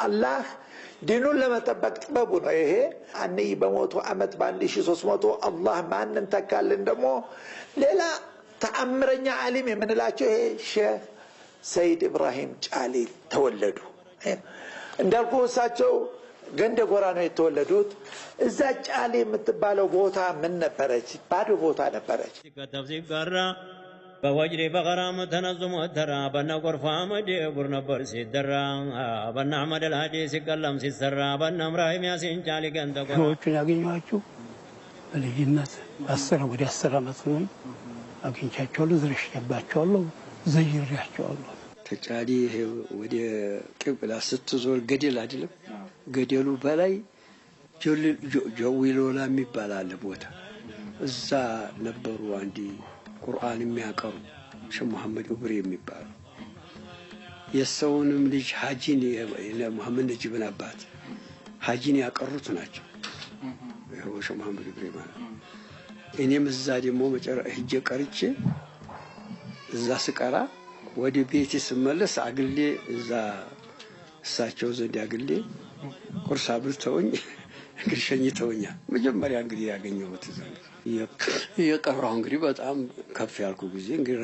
አላህ ዲኑን ለመጠበቅ ጥበቡ ነው ይሄ አንይ በሞቱ አመት በ1300 አላህ ማንን ተካልን ደግሞ ሌላ ተአምረኛ ዓሊም የምንላቸው ይሄ ሼህ ሰይድ ኢብራሂም ጫሊል ተወለዱ እንዳልኩ እሳቸው ገንደ ጎራ ነው የተወለዱት እዛ ጫሊ የምትባለው ቦታ ምን ነበረች ባዶ ቦታ ነበረች بوجري بغرام تنظم الدرا بنا غرفا مدي برنبر سيدرا بنا احمد الحديث كلام سيسرا بنا ابراهيم ياسين جالي كنت ሰዎችን ያገኘኋቸው በልጅነት 10 ወደ 10 አመት ነው አግኝቻቸዋለሁ ዝርሽባቸዋለሁ ዘይሪያቸዋለሁ ተጫዲ ወደ ቅብላ ስትዞር ገደል አይደለም ገደሉ በላይ ጆዊሎላ የሚባል አለ ቦታ እዛ ነበሩ አንዲ ቁርአን የሚያቀሩ ሸህ መሐመድ ኡብሪ የሚባሉ የሰውንም ልጅ ሐጂን ለመሐመድ ነጅብን አባት ሐጂን ያቀሩት ናቸው ይሄው ሸህ መሐመድ ኡብሪ ማለት እኔም እዛ ደግሞ መጨረሻ ሄጄ ቀርቼ እዛ ስቀራ ወደ ቤቴ ስመለስ አግሌ እዛ እሳቸው ዘንድ አግሌ ቁርስ አብልተውኝ እንግዲህ ሸኝተውኛል መጀመሪያ እንግዲህ ያገኘሁት እዛ የቀብራው እንግዲህ በጣም ከፍ ያልኩ ጊዜ እንግዲህ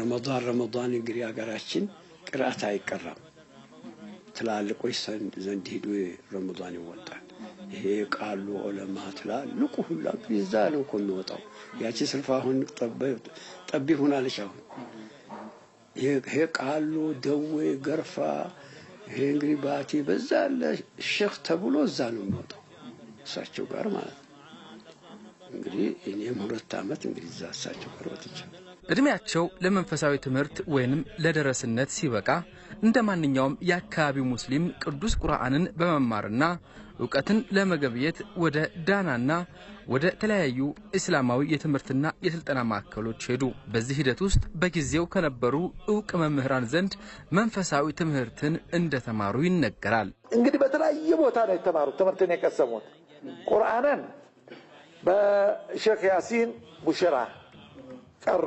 ረመዳን እንግዲህ ሀገራችን ቅራአት አይቀራም ትላልቆች ዘንድ ሄዶ ረመዳን ይወጣል ይሄ ቃሉ ዑለማ ትላልቁ ሁሉ እዛ ነው እኮ የሚወጣው ያቺ ስልፋ አሁን ጠብ ሆናለች አሁን ይሄ ቃሉ ደዌ ገርፋ ይሄ እንግዲህ ባቲ በዛ ለሼክ ተብሎ እዛ ነው የሚወጣው እሳቸው ጋር ማለት እንግዲህ እኔም 2 አመት እንግዲህ እሳቸው ጋር ወጥቻለሁ እድሜያቸው ለመንፈሳዊ ትምህርት ወይንም ለደረስነት ሲበቃ እንደማንኛውም የአካባቢው ሙስሊም ቅዱስ ቁርአንን በመማርና ዕውቀትን ለመገብየት ወደ ዳናና ወደ ተለያዩ እስላማዊ የትምህርትና የስልጠና ማዕከሎች ሄዱ በዚህ ሂደት ውስጥ በጊዜው ከነበሩ ዕውቅ መምህራን ዘንድ መንፈሳዊ ትምህርትን እንደተማሩ ይነገራል እንግዲህ በተለያየ ቦታ ነው የተማሩት ትምህርትን የቀሰሙት ቁርአንን በሼክ ያሲን ቡሽራ ቀሩ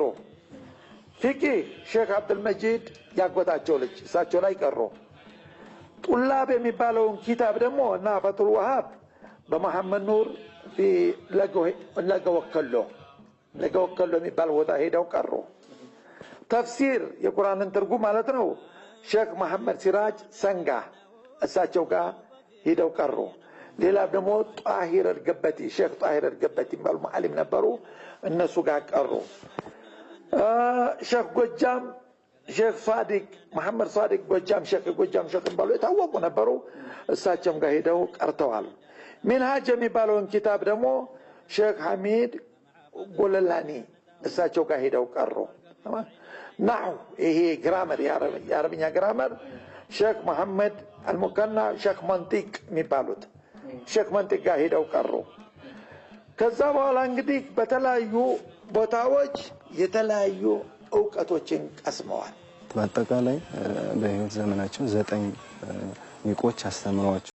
ፊቂ ሼክ አብዱል መጂድ ያጎታቸው ልጅ እሳቸው ላይ ቀሩ ጡላብ የሚባለውን ኪታብ ደግሞ እና ፈጥሩ ወሃብ በመሐመድ ኑር في ለገወከሎ የሚባል ቦታ ሄደው ቀሩ ተፍሲር የቁርአንን ትርጉም ማለት ነው ሼክ መሐመድ ሲራጅ ሰንጋ እሳቸው ጋር ሄደው ቀሩ ሌላ ደግሞ ጣሂር አልገበቲ ሼክ ጣሂር አልገበቲ የሚባሉ ዓሊም ነበሩ እነሱ ጋር ቀሩ ሼክ ጎጃም ሼክ ሳዲቅ መሐመድ ሳዲቅ ጎጃም ሼክ የሚባሉ የታወቁ ነበሩ እሳቸውም ጋር ሄደው ቀርተዋል منهاج የሚባለውን ኪታብ ደግሞ ሼክ ሐሚድ ጎለላኒ እሳቸው ጋር ሄደው ቀሩ ናሁ ይሄ ግራመር የአረብኛ ግራመር ሼክ መሐመድ አልሙከና ሼክ መንጢቅ የሚባሉት ሼክ መንጢቅ ጋር ሄደው ቀሩ ከዛ በኋላ እንግዲህ በተለያዩ ቦታዎች የተለያዩ ዕውቀቶችን ቀስመዋል በአጠቃላይ በህይወት ዘመናቸው 9 ሊቆች አስተምረዋቸው